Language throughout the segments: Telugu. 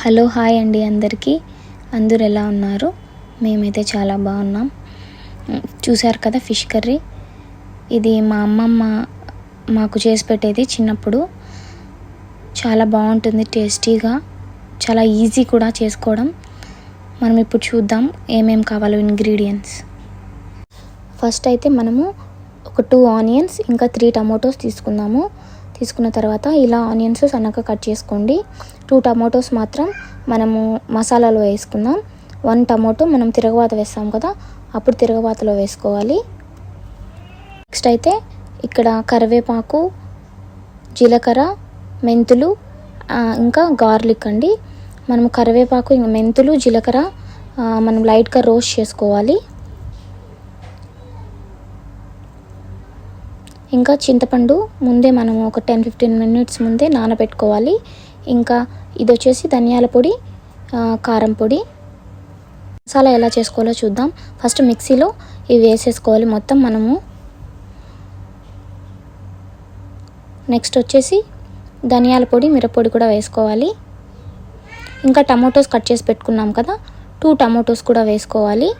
హలో హాయ్ అండి అందరికీ. అందరూ ఎలా ఉన్నారు? మేమైతే చాలా బాగున్నాం. చూశారు కదా ఫిష్ కర్రీ. ఇది మా అమ్మమ్మ మాకు చేసి పెట్టేది చిన్నప్పుడు. చాలా బాగుంటుంది, టేస్టీగా, చాలా ఈజీ కూడా చేసుకోవడం. మనం ఇప్పుడు చూద్దాం ఏమేం కావాలో ఇంగ్రీడియంట్స్. ఫస్ట్ అయితే మనము ఒక 2 ఆనియన్స్ ఇంకా 3 టమాటోస్ తీసుకున్న తర్వాత ఇలా ఆనియన్స్ సన్నగా కట్ చేసుకోండి. 2 టమాటోస్ మాత్రం మనము మసాలాలో వేసుకుందాం. 1 టమాటో మనం తిరగవాత వేస్తాం కదా, అప్పుడు తిరగవాతలో వేసుకోవాలి. నెక్స్ట్ అయితే ఇక్కడ కరివేపాకు, జీలకర్ర, మెంతులు, ఇంకా గార్లిక్ అండి. మనం కరివేపాకు, ఇంకా మెంతులు, జీలకర్ర మనం లైట్గా రోస్ట్ చేసుకోవాలి. ఇంకా చింతపండు ముందే మనం ఒక 10-15 మినిట్స్ ముందే నానబెట్టుకోవాలి. ఇంకా ఇది వచ్చేసి ధనియాల పొడి, కారం పొడి. మసాలా ఎలా చేసుకోవాలో చూద్దాం. ఫస్ట్ మిక్సీలో ఇవి వేసేసుకోవాలి మొత్తం మనము. నెక్స్ట్ వచ్చేసి ధనియాల పొడి, మిరప్పొడి కూడా వేసుకోవాలి. ఇంకా టమాటోస్ కట్ చేసి పెట్టుకున్నాం కదా, 2 టమాటోస్ కూడా వేసుకోవాలి.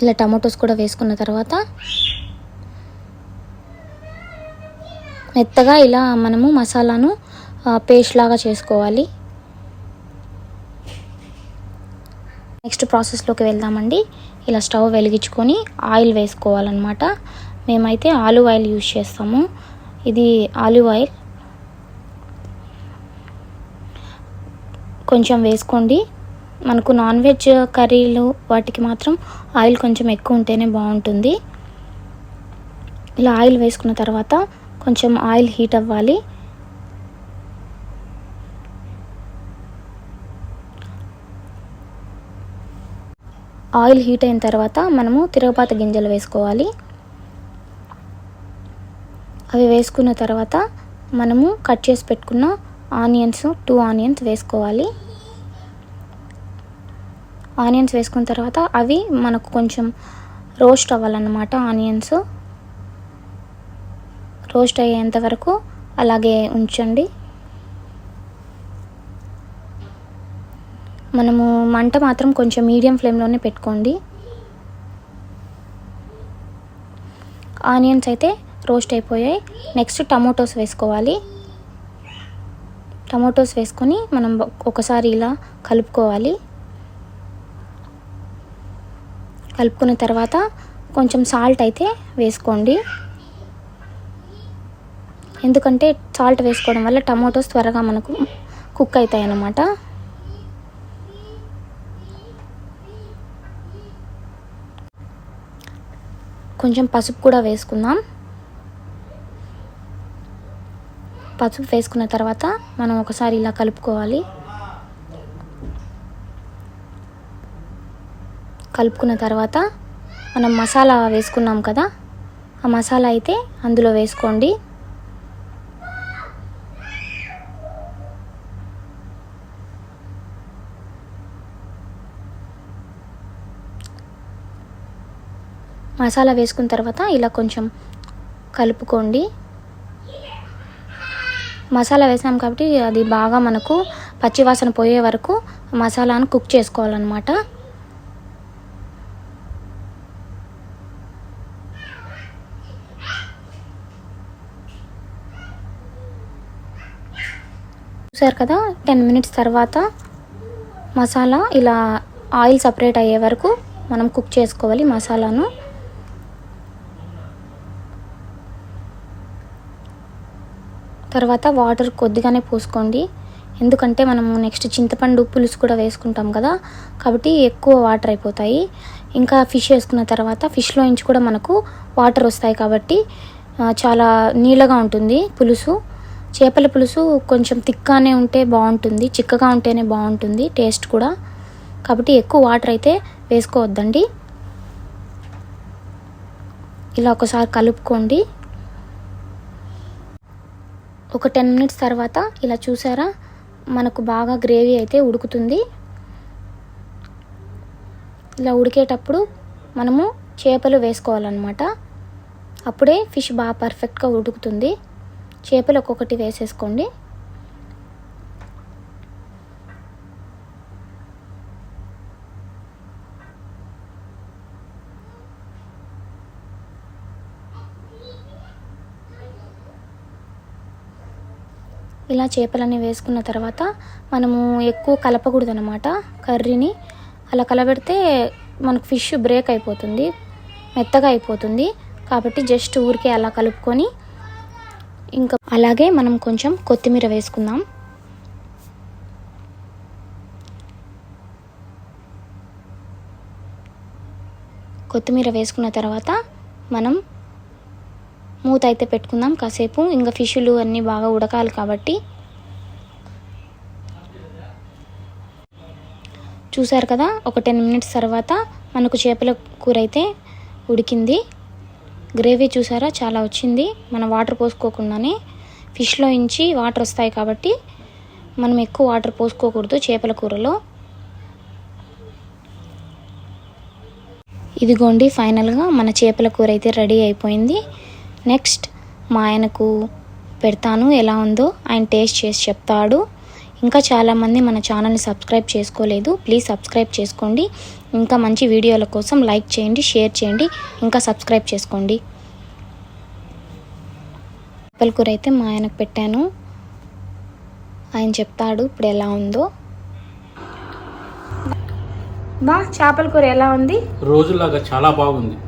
ఇలా టమాటోస్ కూడా వేసుకున్న తర్వాత మెత్తగా ఇలా మనము మసాలాను పేస్ట్ లాగా చేసుకోవాలి. నెక్స్ట్ ప్రాసెస్లోకి వెళ్దామండి. ఇలా స్టవ్ వెలిగించుకొని ఆయిల్ వేసుకోవాలన్నమాట. మేమైతే ఆలివ్ ఆయిల్ యూజ్ చేస్తాము. ఇది ఆలివ్ ఆయిల్ కొంచెం వేసుకోండి. మనకు నాన్ వెజ్ కర్రీలు వాటికి మాత్రం ఆయిల్ కొంచెం ఎక్కువ ఉంటేనే బాగుంటుంది. ఇలా ఆయిల్ వేసుకున్న తర్వాత కొంచెం ఆయిల్ హీట్ అవ్వాలి. ఆయిల్ హీట్ అయిన తర్వాత మనము తిరగపాత గింజలు వేసుకోవాలి. అవి వేసుకున్న తర్వాత మనము కట్ చేసి పెట్టుకున్న ఆనియన్స్ 2 ఆనియన్స్ వేసుకోవాలి. ఆనియన్స్ వేసుకున్న తర్వాత అవి మనకు కొంచెం రోస్ట్ అవ్వాలన్నమాట. ఆనియన్స్ రోస్ట్ అయ్యేంత వరకు అలాగే ఉంచండి. మనము మంట మాత్రం కొంచెం మీడియం ఫ్లేమ్లోనే పెట్టుకోండి. ఆనియన్స్ అయితే రోస్ట్ అయిపోయాయి. నెక్స్ట్ టమాటోస్ వేసుకోవాలి. టమాటోస్ వేసుకొని మనం ఒకసారి ఇలా కలుపుకోవాలి. కలుపుకున్న తర్వాత కొంచెం సాల్ట్ అయితే వేసుకోండి. ఎందుకంటే సాల్ట్ వేసుకోవడం వల్ల టమాటోస్ త్వరగా మనకు కుక్ అవుతాయి అన్నమాట. కొంచెం పసుపు కూడా వేసుకుందాం. పసుపు వేసుకున్న తర్వాత మనం ఒకసారి ఇలా కలుపుకోవాలి. కలుపుకున్న తర్వాత మనం మసాలా వేసుకున్నాం కదా, ఆ మసాలా అయితే అందులో వేసుకోండి. మసాలా వేసుకున్న తర్వాత ఇలా కొంచెం కలుపుకోండి. మసాలా వేసాం కాబట్టి అది బాగా మనకు పచ్చివాసన పోయే వరకు మసాలాను కుక్ చేసుకోవాలన్నమాట. చూసారు కదా, 10 మినిట్స్ తర్వాత మసాలా ఇలా ఆయిల్ సపరేట్ అయ్యే వరకు మనం కుక్ చేసుకోవాలి మసాలాను. తర్వాత వాటర్ కొద్దిగానే పోసుకోండి. ఎందుకంటే మనము నెక్స్ట్ చింతపండు పులుసు కూడా వేసుకుంటాం కదా, కాబట్టి ఎక్కువ వాటర్ అయిపోతాయి. ఇంకా ఫిష్ వేసుకున్న తర్వాత ఫిష్లో నుంచి కూడా మనకు వాటర్ వస్తాయి కాబట్టి చాలా నీళ్ళగా ఉంటుంది పులుసు. చేపల పులుసు కొంచెం థిక్గానే ఉంటే బాగుంటుంది, చిక్కగా ఉంటేనే బాగుంటుంది టేస్ట్ కూడా. కాబట్టి ఎక్కువ వాటర్ అయితే వేసుకోవద్దండి. ఇలా ఒకసారి కలుపుకోండి. ఒక 10 మినిట్స్ తర్వాత ఇలా చూసారా, మనకు బాగా గ్రేవీ అయితే ఉడుకుతుంది. ఇలా ఉడికేటప్పుడు మనము చేపలు వేసుకోవాలన్నమాట. అప్పుడే ఫిష్ బాగా పర్ఫెక్ట్గా ఉడుకుతుంది. చేపలు ఒక్కొక్కటి వేసేసుకోండి. ఇలా చేపలన్నీ వేసుకున్న తర్వాత మనము ఎక్కువ కలపకూడదు అన్నమాట కర్రీని. అలా కలబెడితే మనకు ఫిష్ బ్రేక్ అయిపోతుంది, మెత్తగా అయిపోతుంది. కాబట్టి జస్ట్ ఊరికే అలా కలుపుకొని ఇంకా అలాగే మనం కొంచెం కొత్తిమీర వేసుకుందాం. కొత్తిమీర వేసుకున్న తర్వాత మనం మూత అయితే పెట్టుకుందాం కాసేపు. ఇంకా ఫిష్లు అన్నీ బాగా ఉడకాలి కాబట్టి. చూసారు కదా, ఒక 10 మినిట్స్ తర్వాత మనకు చేపల కూర అయితే ఉడికింది. గ్రేవీ చూసారా చాలా వచ్చింది. మనం వాటర్ పోసుకోకుండానే ఫిష్లో నుంచి వాటర్ వస్తాయి కాబట్టి మనం ఎక్కువ వాటర్ పోసుకోకూడదు చేపల కూరలో. ఇదిగోండి ఫైనల్గా మన చేపల కూర అయితే రెడీ అయిపోయింది. నెక్స్ట్ మా ఆయనకు పెడతాను, ఎలా ఉందో ఆయన టేస్ట్ చేసి చెప్తాడు. ఇంకా చాలామంది మన ఛానల్ని సబ్స్క్రైబ్ చేసుకోలేదు, ప్లీజ్ సబ్స్క్రైబ్ చేసుకోండి. ఇంకా మంచి వీడియోల కోసం లైక్ చేయండి, షేర్ చేయండి, ఇంకా సబ్స్క్రైబ్ చేసుకోండి. చేపల కూర అయితే మా ఆయనకు పెట్టాను, ఆయన చెప్తాడు ఇప్పుడు ఎలా ఉందో. బా చేపల కూర ఎలా ఉంది? రోజులాగా చాలా బాగుంది.